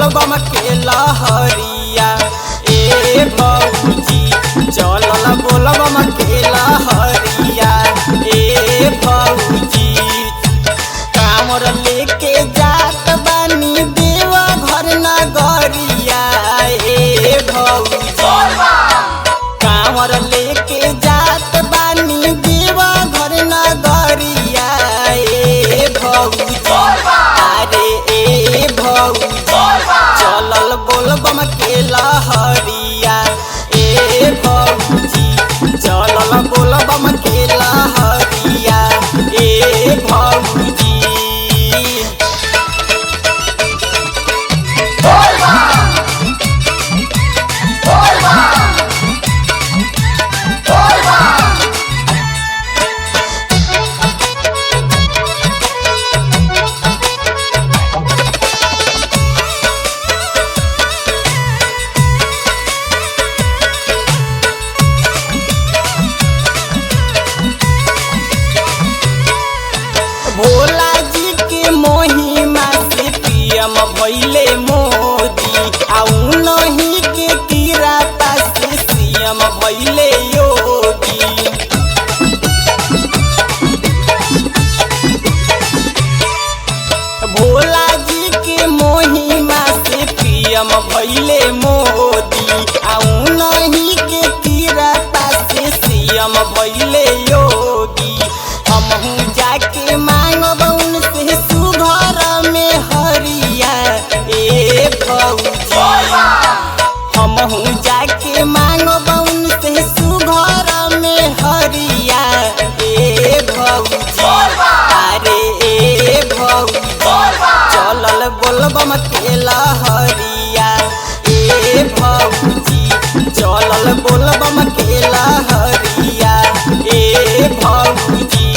बोलबम के लहरिया ए भौजी चलल बोलबम के लहरिया ए भौजी कांवर लेके जात बानी देवा घर नगरिया ए भौजी कांवर लेके जात बानी देवा घर नगरिया ए भौजी अरे ए भौजी चलल बोलबम के लहरिया ए भौजी चलल बोलबम के लहरिया ए भौजी भोला जी के महिमा से पीएम भइले मोदी आउ नहीं के किराता से सीएम भइले योगी भोला जी के महिमा से पीएम भइले मोदी आउ नहीं के किराता से सीएम भइले योगी हमहू जाके मांगब उनसे सुघर में हरिया ए भौजी हमहू जाके मांगब उनसे सुघर में हरिया ए भौजी अरे ए भौजी चलल बोलबम के लहरिया ए भौजी चलल बोलबम के लहरिया ए भौजी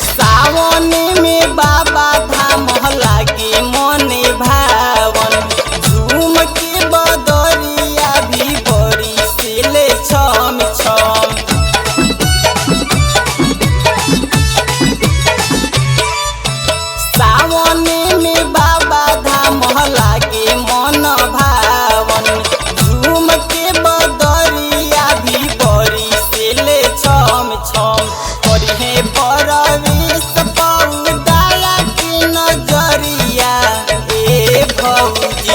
सावन में बाबा धाम लागे मने भावन झूम के बदरिया भी बड़ी सेले छम छम सावन में बाबा धाम लागे मन भावन झूम के बदरिया भी बड़ी सेले छम छम करिहे परवेश पाऊ दया के नजरिया ए भौजी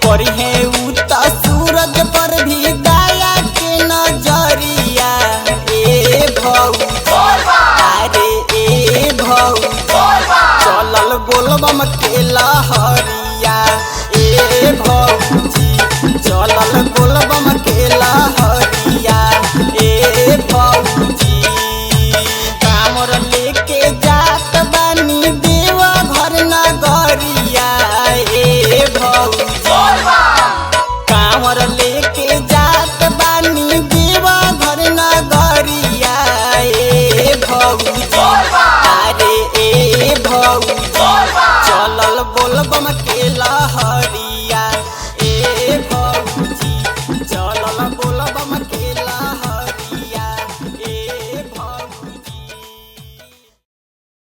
करिहे उत सूरज पर भी दया के नजरिया ए भौजी अरे ए भौजी चलल बोलबम के लहरिया ए भौजी चलल बोलबम के लहरिया ए भौजी कांवर लेके जात बानी देवा घर नगरिया ए भौजी कांवर लेके जात बानी देवा घर नगरिया ए भौजी अरे ए भौजी चलल बोलबम के लहरिया